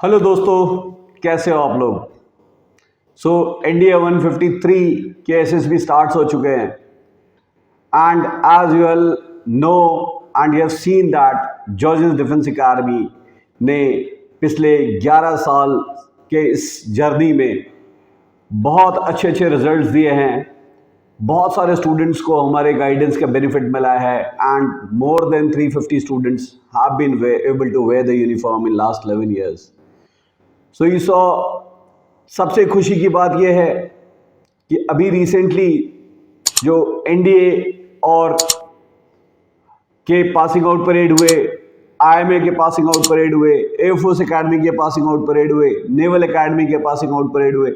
Hello दोस्तों, कैसे हो आप लोग। एनडीए 153 के एसएसबी स्टार्ट हो चुके हैं and as you well know and you have seen that Georgian defence academy ने पिछले 11 साल के इस जर्नी में बहुत अच्छे अच्छे रिजल्ट्स दिए हैं। बहुत सारे स्टूडेंट्स को हमारे गाइडेंस का बेनिफिट मिला है and more than 350 students have been able to wear the uniform in last 11 years। So you saw, सबसे खुशी की बात यह है कि अभी रिसेंटली जो एनडीए और के पासिंग आउट परेड हुए, आईएमए के पासिंग आउट परेड हुए, एयरफोर्स एकेडमी के पासिंग आउट परेड हुए, नेवल एकेडमी के पासिंग आउट परेड हुए,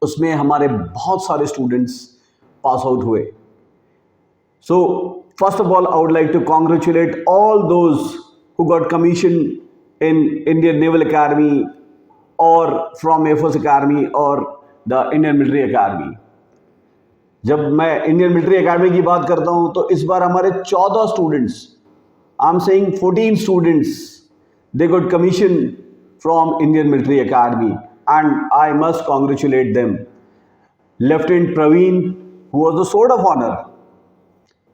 उसमें हमारे बहुत सारे स्टूडेंट्स पास आउट हुए। So first of all I would like to congratulate all those who got commission in Indian naval academy और फ्रॉम एयरफोर्स एकेडमी और द इंडियन मिलिट्री एकेडमी। जब मैं इंडियन मिलिट्री एकेडमी की बात करता हूं तो इस बार हमारे 14 students, I am saying 14 students, they got commission from Indian military academy and I must congratulate them. Lieutenant Praveen, who was the sword of honor,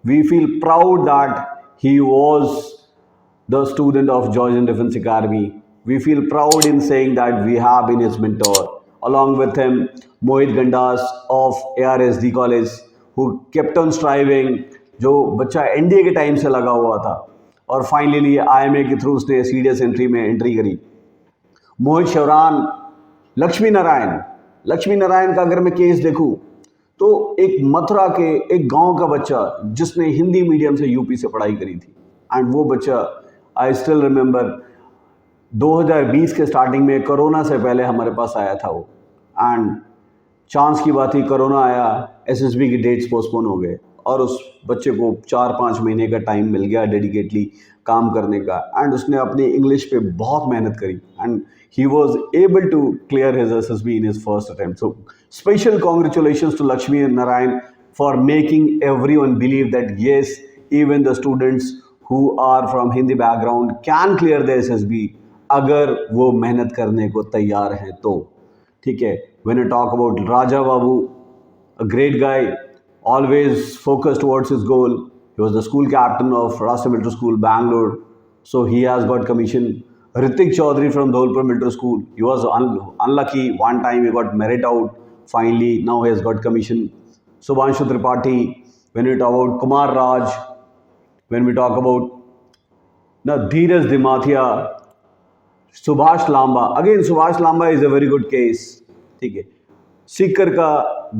we feel proud that he was the student of Georgian Defense Academy. We feel proud in saying that we have been his mentor. Along with him, Mohit Gandas of ARSD College, who kept on striving, जो बच्चा NDA के time से लगा हुआ था और finally IMA के through उसने सीडीएस एंट्री में एंट्री करी। मोहित शवरान, लक्ष्मी नारायण का अगर मैं केस देखूं तो एक मथुरा के एक गांव का बच्चा जिसने हिंदी मीडियम से यूपी से पढ़ाई करी थी एंड वो बच्चा, आई स्टिल रिमेंबर, 2020 के स्टार्टिंग में कोरोना से पहले हमारे पास आया था वो, एंड चांस की बात ही कोरोना आया, एसएसबी की डेट्स पोस्टपोन हो गए और उस बच्चे को 4-5 महीने का टाइम मिल गया डेडिकेटली काम करने का एंड उसने अपनी इंग्लिश पे बहुत मेहनत करी and he was able to clear his SSB in his first attempt. So special congratulations to Lakshmi Narayan for making everyone believe that yes, even the students who are from Hindi background can clear the SSB अगर वो मेहनत करने को तैयार हैं तो। ठीक है, when I talk about Raja Babu, a great guy, always focused towards his goal. He was the school captain of Rashtriya Military School, Bangalore. So he has got commission. Ritik Chaudhary from Dholpur Military School. He was unlucky. One time he got merit out. Finally, now he has got commission. Subhanshu Tripathi. When we talk about Kumar Raj, when we talk about Dheeraj Dimathia, Subhash Lamba. Again, Subhash Lamba is a very good case. ठीक है, सीकर का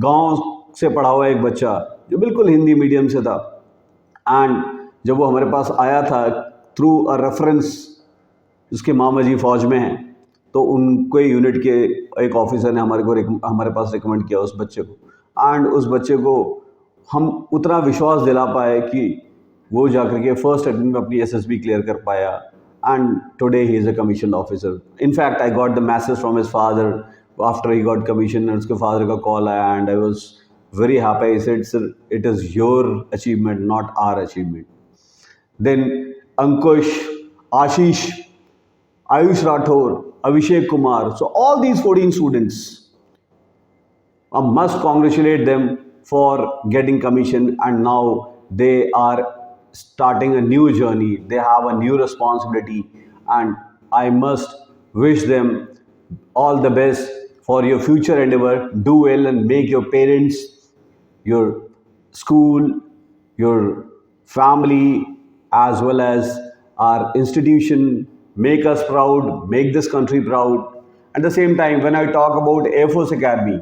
गांव से पढ़ा हुआ एक बच्चा जो बिल्कुल हिंदी मीडियम से था एंड जब वो हमारे पास आया था थ्रू अ रेफरेंस, उसके मामा जी फौज में हैं तो उनके यूनिट के एक ऑफिसर ने हमारे पास रिकमेंड किया उस बच्चे को एंड उस बच्चे को हम उतना विश्वास दिला पाए कि वो जाकर के फर्स्ट अटेम्प्ट में अपनी एसएसबी क्लियर कर पाया and today he is a commission officer. In fact I got the message from his father after he got commission and उसके फादर का कॉल आया and I was very happy. I said, sir, it is your achievement, not our achievement. Then Ankush, Ashish, Ayush Rathore, Abhishek Kumar. So all these 14 students, I must congratulate them for getting commission and now they are starting a new journey. They have a new responsibility and I must wish them all the best for your future endeavor. Do well and make your parents, your school, your family, as well as our institution, make us proud, make this country proud. At the same time, when I talk about Air Force Academy,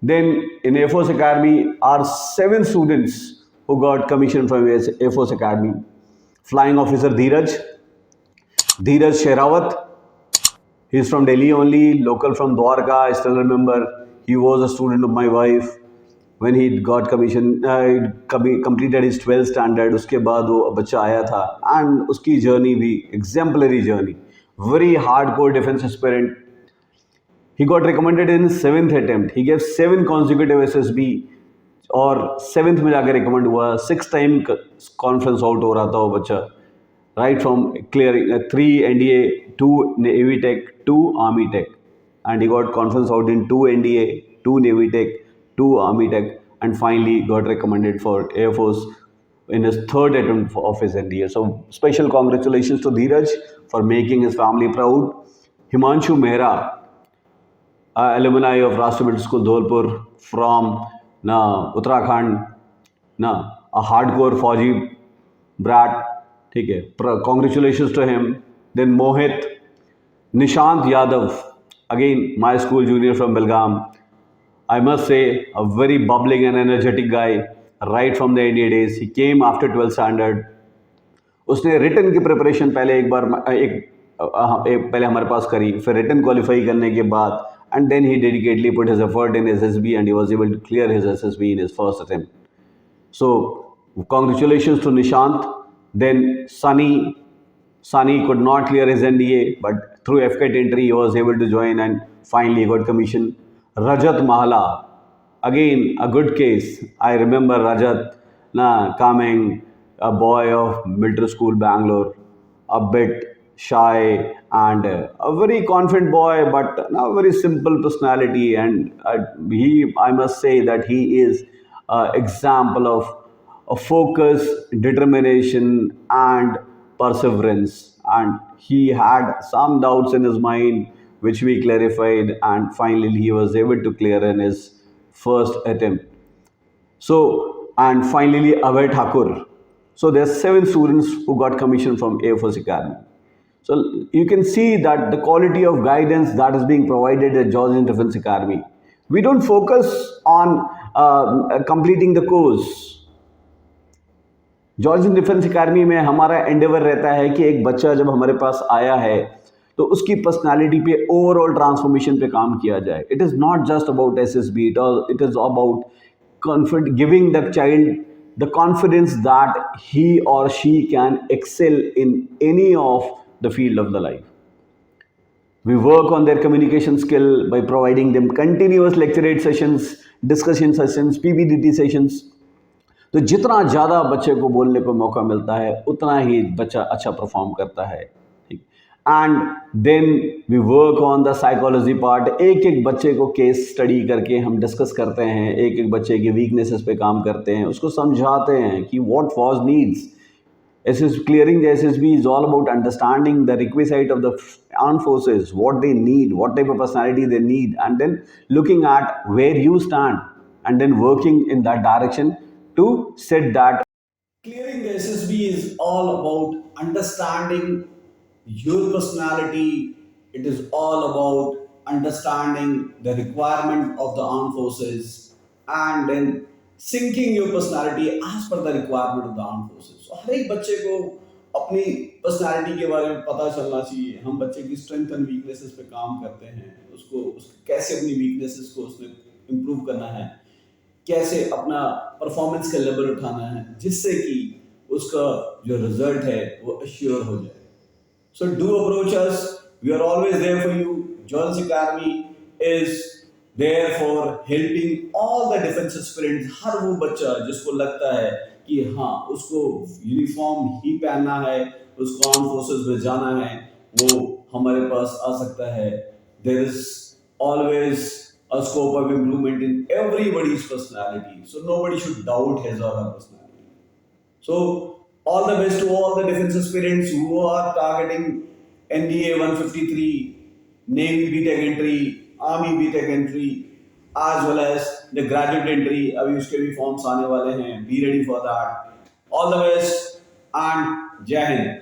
then in Air Force Academy are 7 students who got commission from Air Force Academy. Flying Officer Dheeraj Sherawat, he is from Delhi only, local from Dwarka. I still remember he was a student of my wife when he got commission, completed his 12th standard. उसके बाद वो बच्चा आया था and उसकी journey भी exemplary journey, very hardcore defense aspirant. He got recommended in 7th attempt. He gave 7 consecutive SSB और 7th में जाकर recommend हुआ. 6 time conference out हो रहा था वो बच्चा, right from clearing 3 NDA, 2 Navy Tech, 2 Army Tech, and he got conference out in 2 NDA, 2 Navy Tech, 2 Army Tech, and finally got recommended for Air Force in his third attempt of his NDA. So special congratulations to Dheeraj for making his family proud. Himanshu Mehra, alumni of Rashtra Middle School Dholpur from Uttarakhand, a hardcore Fauji brat. ठीक है, congratulations to him. Then Mohit, Nishant Yadav, again my school junior from Belgaum. I must say, a very bubbling and energetic guy right from the NDA days. He came after 12th standard. उसने written की preparation पहले एक बार पहले हमारे पास करी, फिर written qualify करने के बाद and then he dedicatedly put his effort in SSB and he was able to clear his SSB in his first attempt. So congratulations to Nishant. Then Sunny could not clear his NDA, but through FCAT entry he was able to join and finally got commission. Rajat Mahala, again a good case. I remember Rajat coming, a boy of military school Bangalore, a bit shy and a very confident boy, but a very simple personality. And I must say that he is example of a focus, determination, and perseverance. And he had some doubts in his mind, which we clarified, and finally he was able to clear in his first attempt. So, and finally Abhay Thakur. So there are 7 students who got commission from Air Force Academy. So you can see that the quality of guidance that is being provided at Georgian Defence Academy. We don't focus on completing the course. Georgian defence academy में हमारा Endeavour रहता है कि एक बच्चा जब हमारे पास आया है तो उसकी पर्सनालिटी पे ओवरऑल ट्रांसफॉर्मेशन पे काम किया जाए. It is not just about SSB, it is about giving the child the confidence that he or she can excel in any of the field of the life. We work on their communication skill by providing them continuous lecturate sessions, discussion sessions, PPDT sessions. तो जितना ज़्यादा बच्चे को बोलने को मौका मिलता है उतना ही बच्चा अच्छा परफॉर्म करता है. ठीक. And then we work on the psychology part. एक एक बच्चे को केस स्टडी करके हम डिस्कस करते हैं, एक एक बच्चे के वीकनेसेस पे काम करते हैं, उसको समझाते हैं कि what was needs. Clearing the SSB is all about understanding the requisite of the armed forces, what they need, what type of personality they need, and then looking at where you stand and then working in that direction to set that. Clearing the SSB is all about understanding your personality. It is all about understanding the requirement of the armed forces and then syncing your personality as per the requirement of the armed forces. So हर एक बच्चे को अपनी personality के बारे में पता चलना चाहिए. हम बच्चे की स्ट्रेंथ एंड वीकनेसेस पे काम करते हैं, उसको कैसे अपनी वीकनेसेस को उसने इम्प्रूव करना है, कैसे अपना परफॉर्मेंस का लेवल उठाना है, जिससे कि उसका जो रिजल्ट है वो अश्योर हो जाए. So do approach us. We are always there for you. Georgian Academy is there for helping all the defense aspirants. हर वो बच्चा जिसको लगता है कि हाँ उसको यूनिफॉर्म ही पहनना है, उसको आर्म फोर्सेस में जाना है, वो हमारे पास आ सकता है. There is always a scope of improvement in everybody's personality. So nobody should doubt his or her personality. So all the best to all the defense aspirants who are targeting NDA 153, Navy BTech entry, Army BTech entry, as well as the graduate entry. अभी उसके भी forms आने वाले हैं. Be ready for that. All the best and जय हिंद.